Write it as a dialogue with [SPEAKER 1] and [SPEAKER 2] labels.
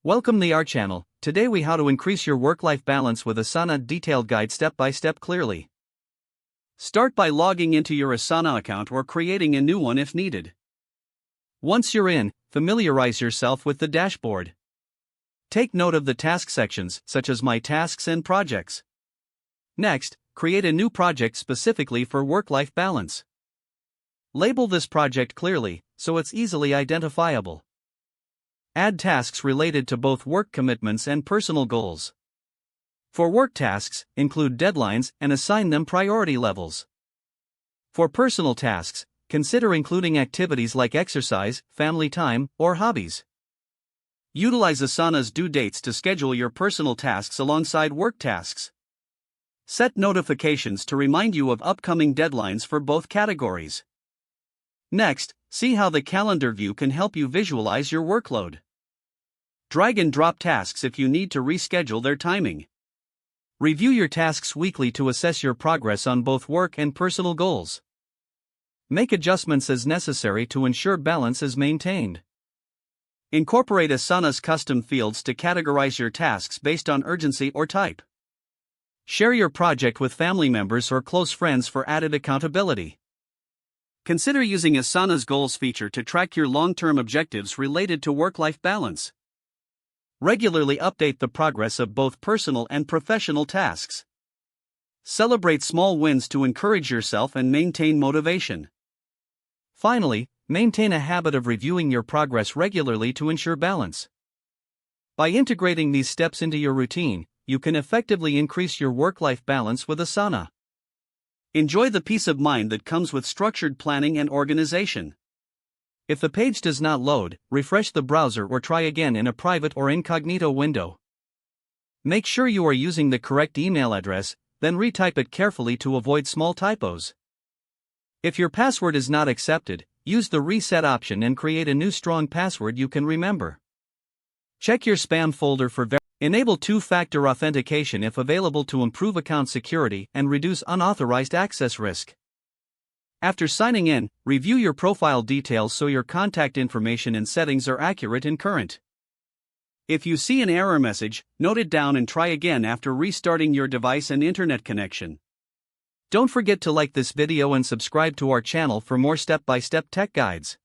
[SPEAKER 1] Welcome to our channel. Today we how to increase your work-life balance with Asana detailed guide step by step clearly. Start by logging into your Asana account or creating a new one if needed. Once you're in, familiarize yourself with the dashboard. Take note of the task sections such as My Tasks and Projects. Next, create a new project specifically for work-life balance. Label this project clearly so it's easily identifiable. Add tasks related to both work commitments and personal goals. For work tasks, include deadlines and assign them priority levels. For personal tasks, consider including activities like exercise, family time, or hobbies. Utilize Asana's due dates to schedule your personal tasks alongside work tasks. Set notifications to remind you of upcoming deadlines for both categories. Next, see how the calendar view can help you visualize your workload. Drag and drop tasks if you need to reschedule their timing. Review your tasks weekly to assess your progress on both work and personal goals. Make adjustments as necessary to ensure balance is maintained. Incorporate Asana's custom fields to categorize your tasks based on urgency or type. Share your project with family members or close friends for added accountability. Consider using Asana's Goals feature to track your long-term objectives related to work-life balance. Regularly update the progress of both personal and professional tasks. Celebrate small wins to encourage yourself and maintain motivation. Finally, maintain a habit of reviewing your progress regularly to ensure balance. By integrating these steps into your routine, you can effectively increase your work-life balance with Asana. Enjoy the peace of mind that comes with structured planning and organization. If the page does not load, refresh the browser or try again in a private or incognito window. Make sure you are using the correct email address, then retype it carefully to avoid small typos. If your password is not accepted, use the reset option and create a new strong password you can remember. Check your spam folder for Enable two-factor authentication if available to improve account security and reduce unauthorized access risk. After signing in, review your profile details so your contact information and settings are accurate and current. If you see an error message, note it down and try again after restarting your device and internet connection. Don't forget to like this video and subscribe to our channel for more step-by-step tech guides.